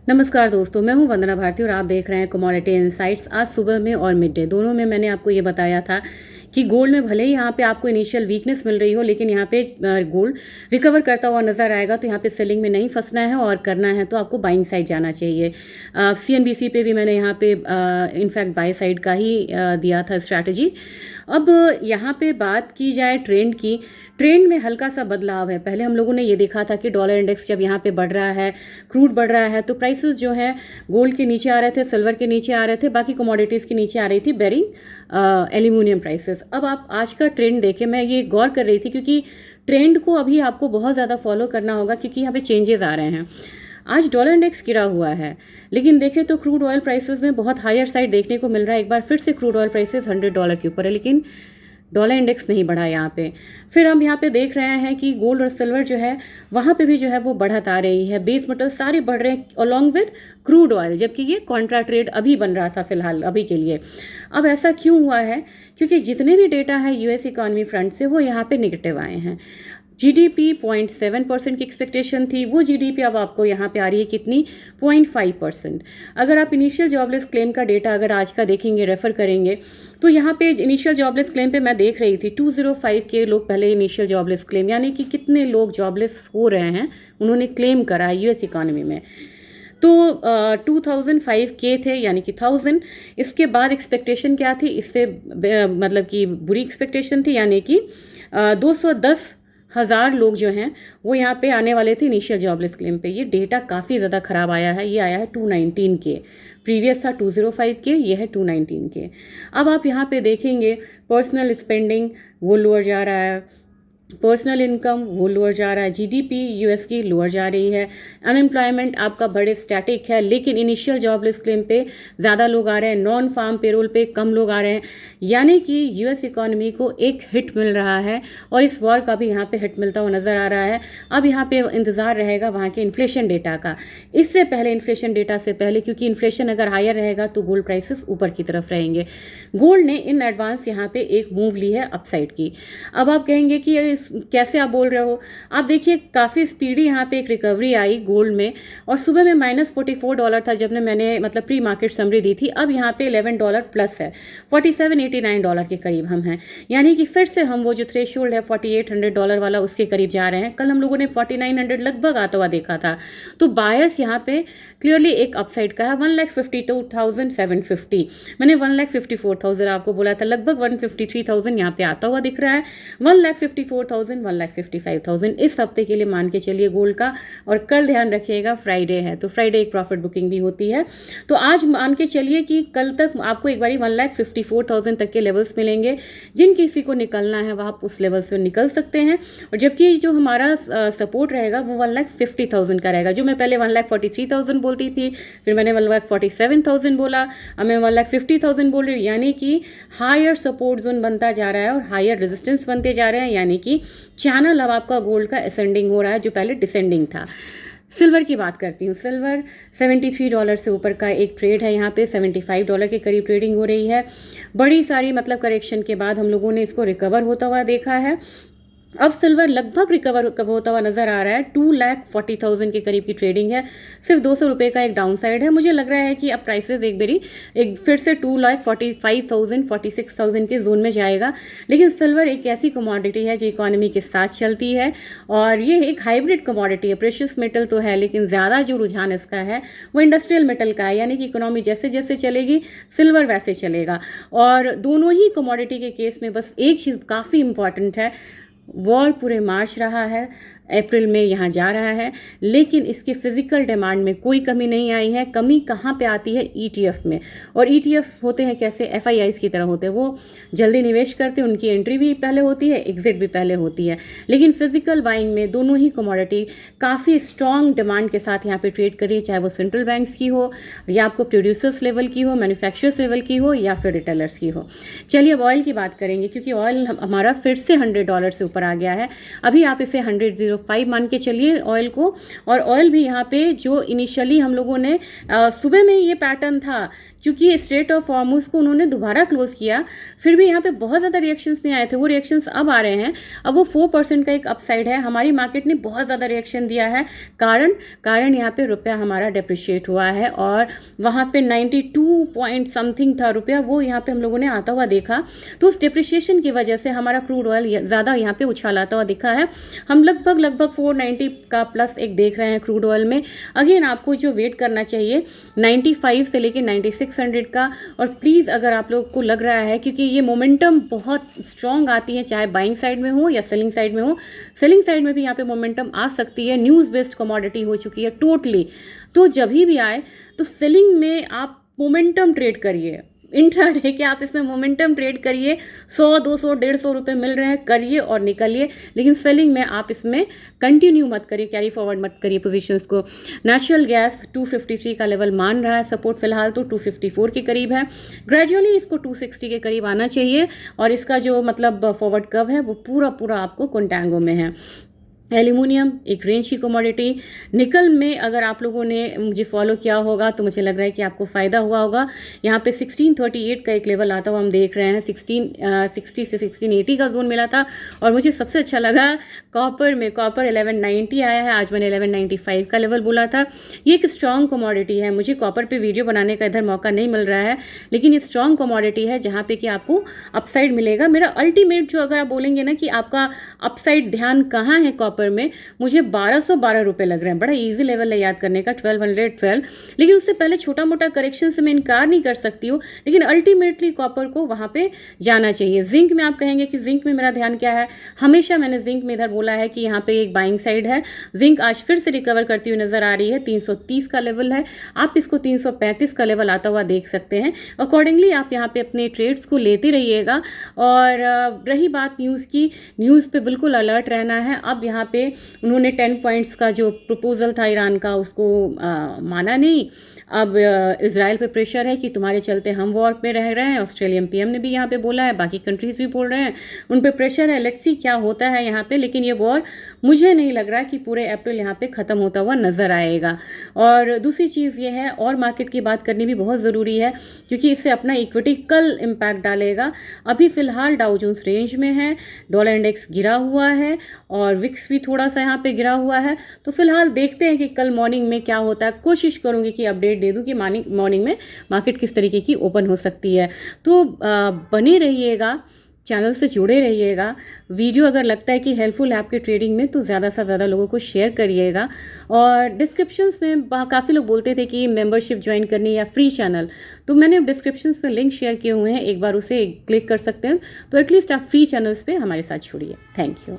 नमस्कार दोस्तों, मैं हूं वंदना भारती और आप देख रहे हैं कमोडिटी इनसाइट्स। आज सुबह में और मिड डे दोनों में मैंने आपको ये बताया था कि गोल्ड में भले ही यहाँ पे आपको इनिशियल वीकनेस मिल रही हो, लेकिन यहाँ पे गोल्ड रिकवर करता हुआ नजर आएगा। तो यहाँ पे सेलिंग में नहीं फंसना है और करना है तो आपको बाइंग साइड जाना चाहिए। CNBC पे भी मैंने यहाँ पे इनफैक्ट बाय साइड का ही दिया था स्ट्रैटेजी। अब यहाँ पे बात की जाए ट्रेंड की, ट्रेंड में हल्का सा बदलाव है। पहले हम लोगों ने ये देखा था कि डॉलर इंडेक्स जब यहाँ पे बढ़ रहा है, क्रूड बढ़ रहा है, तो प्राइसेस जो है गोल्ड के नीचे आ रहे थे, सिल्वर के नीचे आ रहे थे, बाकी कमोडिटीज़ के नीचे आ रही थी बेरिंग एल्यूमिनियम प्राइसेस। अब आप आज का ट्रेंड देखें, मैं ये गौर कर रही थी क्योंकि ट्रेंड को अभी आपको बहुत ज़्यादा फॉलो करना होगा क्योंकि यहाँ पे चेंजेस आ रहे हैं। आज डॉलर इंडेक्स गिरा हुआ है, लेकिन देखें तो क्रूड ऑयल प्राइसेस में बहुत हायर साइड देखने को मिल रहा है। एक बार फिर से क्रूड ऑयल प्राइसेस $100 के ऊपर है, लेकिन डॉलर इंडेक्स नहीं बढ़ा यहाँ पे। फिर हम यहाँ पे देख रहे हैं कि गोल्ड और सिल्वर जो है वहाँ पे भी जो है वो बढ़त आ रही है। बेस मेटल सारे बढ़ रहे हैं अलॉन्ग विद क्रूड ऑयल, जबकि ये कॉन्ट्रा ट्रेड अभी बन रहा था फिलहाल अभी के लिए। अब ऐसा क्यों हुआ है? क्योंकि जितने भी डेटा है यूएस इकॉनमी फ्रंट से वो यहाँ पे निगेटिव आए हैं। जीडीपी 0.7% की एक्सपेक्टेशन थी, वो जीडीपी अब आपको यहाँ पे आ रही है कितनी? 0.5%। अगर आप इनिशियल जॉबलेस क्लेम का डेटा अगर आज का देखेंगे, रेफर करेंगे, तो यहाँ पे इनिशियल जॉबलेस क्लेम पे मैं देख रही थी 205 के लोग पहले इनिशियल जॉबलेस क्लेम, यानी कि कितने लोग जॉबलेस हो रहे हैं उन्होंने क्लेम करा है यूएस इकॉनमी में। तो 2005 के थे, यानी कि 1000। इसके बाद एक्सपेक्टेशन क्या थी? इससे मतलब कि बुरी एक्सपेक्टेशन थी, यानी कि 210,000 लोग जो हैं वो यहाँ पे आने वाले थे इनिशियल जॉबलेस क्लेम पे। ये डेटा काफ़ी ज़्यादा ख़राब आया है। ये आया है 219 के, प्रीवियस था 205 के, ये है 219 के। अब आप यहाँ पे देखेंगे पर्सनल स्पेंडिंग वो लोअर जा रहा है, पर्सनल इनकम वो लोअर जा रहा है, जीडीपी यूएस की लोअर जा रही है, अनएम्प्लॉयमेंट आपका बड़े स्टैटिक है, लेकिन इनिशियल जॉबलेस क्लेम पे ज़्यादा लोग आ रहे हैं, नॉन फार्म पेरोल पे कम लोग आ रहे हैं, यानी कि यूएस इकॉनमी को एक हिट मिल रहा है और इस वॉर का भी यहाँ पे हिट मिलता हुआ नज़र आ रहा है। अब यहाँ पे इंतज़ार रहेगा वहाँ के इन्फ्लेशन डेटा का, इससे पहले इन्फ्लेशन डेटा से पहले, क्योंकि इन्फ्लेशन अगर हायर रहेगा तो गोल्ड प्राइसेस ऊपर की तरफ रहेंगे। गोल्ड ने इन एडवांस यहाँ पे एक मूव ली है अपसाइड की। अब आप कहेंगे कि कैसे आप बोल रहे हो? आप देखिए काफ़ी स्पीडी यहाँ पे एक रिकवरी आई गोल्ड में, और सुबह में -$44 था जब मैंने मतलब प्री मार्केट समरी दी थी। अब यहाँ पे $11 प्लस है, $4789 के करीब हम हैं, यानी कि फिर से हम वो जो थ्रेशोल्ड है $4800 वाला उसके करीब जा रहे हैं। कल हम लोगों ने 4900 लगभग आता हुआ देखा था। तो बायस यहाँ पे क्लियरली एक अपसाइड का है। 1,52,750, मैंने 1,54,000 आपको बोला था, लगभग 153,000 यहाँ पे आता हुआ दिख रहा है। 1,54,000, 1,55,000 इस हफ्ते के लिए मान के चलिए गोल्ड का। और कल ध्यान रखिएगा फ्राइडे है, तो फ्राइडे एक प्रॉफिट बुकिंग भी होती है। तो आज मान के चलिए कि कल तक आपको एक बारी 1,54,000 तक के लेवल्स मिलेंगे। जिन किसी को निकलना है वह आप उस लेवल से निकल सकते हैं। और जबकि जो हमारा सपोर्ट रहेगा वो 1,50,000 का रहेगा। जो मैं पहले 1,43,000 बोलती थी, फिर मैंने 1,47,000 बोला, अब मैं 1,50,000 बोल रही हूँ, यानी कि हायर सपोर्ट जोन बनता जा रहा है और हायर रेजिस्टेंस बनते जा रहे हैं, यानी कि चैनल अब आपका गोल्ड का असेंडिंग हो रहा है जो पहले डिसेंडिंग था। सिल्वर की बात करती हूँ। सिल्वर $73 से ऊपर का एक ट्रेड है, यहाँ पे $75 के करीब ट्रेडिंग हो रही है। बड़ी सारी मतलब करेक्शन के बाद हम लोगों ने इसको रिकवर होता हुआ देखा है। अब सिल्वर लगभग रिकवर होता हुआ नज़र आ रहा है। 2,40,000 के करीब की ट्रेडिंग है, सिर्फ $200 का एक डाउन साइड है। मुझे लग रहा है कि अब प्राइसेस एक फिर से 2,45,000 46,000 के जोन में जाएगा। लेकिन सिल्वर एक ऐसी कमोडिटी है जो इकोनॉमी के साथ चलती है, और ये एक हाइब्रिड कमोडिटी है। प्रेशियस मेटल तो है, लेकिन ज़्यादा जो रुझान इसका है वो इंडस्ट्रियल मेटल का है, यानी कि इकोनॉमी जैसे जैसे चलेगी सिल्वर वैसे चलेगा। और दोनों ही कमोडिटी के केस में बस एक चीज़ काफ़ी इंपॉर्टेंट है, वॉर पूरे मार्च रहा है, अप्रैल में यहाँ जा रहा है, लेकिन इसके फिजिकल डिमांड में कोई कमी नहीं आई है। कमी कहाँ पे आती है? ईटीएफ में। और ईटीएफ होते हैं कैसे? एफआईआईज की तरह होते हैं, वो जल्दी निवेश करते हैं, उनकी एंट्री भी पहले होती है, एग्जिट भी पहले होती है। लेकिन फिजिकल बाइंग में दोनों ही कमोडिटी काफ़ी स्ट्रॉन्ग डिमांड के साथ यहाँ पे ट्रेड करिए, चाहे वो सेंट्रल बैंक्स की हो, या आपको प्रोड्यूसर्स लेवल की हो, मैन्युफैक्चरर्स लेवल की हो, या फिर रिटेलर्स की हो। चलिए अब ऑयल की बात करेंगे, क्योंकि ऑयल हमारा फिर से $100 से ऊपर आ गया है। अभी आप इसे 100 205 मान के चलिए ऑयल को। और ऑयल भी यहाँ पे जो इनिशियली हम लोगों ने सुबह में ये पैटर्न था, क्योंकि स्ट्रेट ऑफ हॉर्मुज़ को उन्होंने दोबारा क्लोज किया, फिर भी यहाँ पे बहुत ज़्यादा रिएक्शंस नहीं आए थे, वो रिएक्शंस अब आ रहे हैं। अब वो 4% का एक अपसाइड है। हमारी मार्केट ने बहुत ज़्यादा रिएक्शन दिया है, कारण यहाँ पे रुपया हमारा डेप्रिशिएट हुआ है, और वहाँ पे 92 पॉइंट समथिंग था रुपया, वो यहाँ पे हम लोगों ने आता हुआ देखा। तो उस डिप्रिशिएशन की वजह से हमारा क्रूड ऑयल ज़्यादा यहाँ पे उछाल आता हुआ दिखा है। हम लगभग 490 का प्लस एक देख रहे हैं क्रूड ऑयल में। अगेन आपको जो वेट करना चाहिए 95 से लेके 9600 का। और प्लीज़ अगर आप लोग को लग रहा है, क्योंकि ये मोमेंटम बहुत स्ट्रॉन्ग आती है, चाहे बाइंग साइड में हो या सेलिंग साइड में हो, सेलिंग साइड में भी यहाँ पे मोमेंटम आ सकती है। न्यूज़ बेस्ड कमोडिटी हो चुकी है टोटली, तो जब भी आए तो सेलिंग में आप मोमेंटम ट्रेड करिए। इंट्राडे के आप इसमें मोमेंटम ट्रेड करिए, 100 200 150 रुपये मिल रहे हैं, करिए और निकलिए। लेकिन सेलिंग में आप इसमें कंटिन्यू मत करिए, कैरी फॉरवर्ड मत करिए पोजीशंस को। नेचुरल गैस 253 का लेवल मान रहा है सपोर्ट, फिलहाल तो 254 के करीब है। ग्रेजुअली इसको 260 के करीब आना चाहिए, और इसका जो मतलब फॉरवर्ड कर्व है वो पूरा आपको कंटेंगो में है। एल्यूमिनियम एक रेंज की कमोडिटी। निकल में अगर आप लोगों ने मुझे फॉलो किया होगा तो मुझे लग रहा है कि आपको फ़ायदा हुआ होगा। यहाँ पे 1638 का एक लेवल आता हुआ हम देख रहे हैं, 1660 से 1680 का जोन मिला था। और मुझे सबसे अच्छा लगा कॉपर में, कॉपर 1190 आया है, आज मैंने 1195 का लेवल बोला था। ये एक स्ट्रॉन्ग कमोडिटी है, मुझे कॉपर पे वीडियो बनाने का इधर मौका नहीं मिल रहा है, लेकिन ये स्ट्रॉन्ग कमोडिटी है जहाँ पे कि आपको अपसाइड मिलेगा। मेरा अल्टीमेट जो अगर आप बोलेंगे ना कि आपका अपसाइड ध्यान कहाँ है कॉपर में, मुझे 1212 रुपये लग रहे हैं। बड़ा इजी लेवल है याद करने का, 1212। लेकिन उससे पहले छोटा मोटा करेक्शन से मैं इनकार नहीं कर सकती हूँ, लेकिन अल्टीमेटली कॉपर को वहाँ पे जाना चाहिए। जिंक में आप कहेंगे कि जिंक में मेरा ध्यान क्या है, हमेशा मैंने जिंक में इधर बोला है कि यहाँ पे एक बाइंग साइड है। जिंक आज फिर से रिकवर करती हुई नजर आ रही है, 330 का लेवल है, आप इसको 335 का लेवल आता हुआ देख सकते हैं। अकॉर्डिंगली आप यहाँ पे अपने ट्रेड्स को लेते रहिएगा। और रही बात न्यूज़ की, न्यूज़ पे बिल्कुल अलर्ट रहना है। अब यहाँ पे उन्होंने 10 पॉइंट्स का जो प्रपोजल था ईरान का उसको माना नहीं। अब इजराइल पे प्रेशर है कि तुम्हारे चलते हम वॉर में रह रहे हैं। ऑस्ट्रेलियन पीएम ने भी यहाँ पे बोला है, बाकी कंट्रीज भी बोल रहे हैं, उन पे प्रेशर है। लेट्स सी क्या होता है यहाँ पे। लेकिन ये वॉर मुझे नहीं लग रहा कि पूरे अप्रैल यहाँ पे ख़त्म होता हुआ नज़र आएगा। और दूसरी चीज़ ये है, और मार्केट की बात करनी भी बहुत ज़रूरी है, क्योंकि इससे अपना इक्विटी कल इम्पैक्ट डालेगा। अभी फ़िलहाल डाउ जोन्स रेंज में है, डॉलर इंडेक्स गिरा हुआ है, और विक्स भी थोड़ा सा यहाँ पे गिरा हुआ है। तो फिलहाल देखते हैं कि कल मॉर्निंग में क्या होता है। कोशिश करूँगी कि अपडेट दे दूँ कि मॉर्निंग में मार्केट किस तरीके की ओपन हो सकती है। तो बने रहिएगा, चैनल से जुड़े रहिएगा। वीडियो अगर लगता है कि हेल्पफुल है आपके ट्रेडिंग में तो ज़्यादा से ज़्यादा लोगों को शेयर करिएगा। और डिस्क्रिप्शंस में काफ़ी लोग बोलते थे कि मेंबरशिप ज्वाइन करनी या फ्री चैनल, तो मैंने डिस्क्रिप्शंस में लिंक शेयर किए हुए हैं, एक बार उसे क्लिक कर सकते हैं, तो एटलीस्ट आप फ्री चैनल्स पे हमारे साथ जुड़िए। Thank you.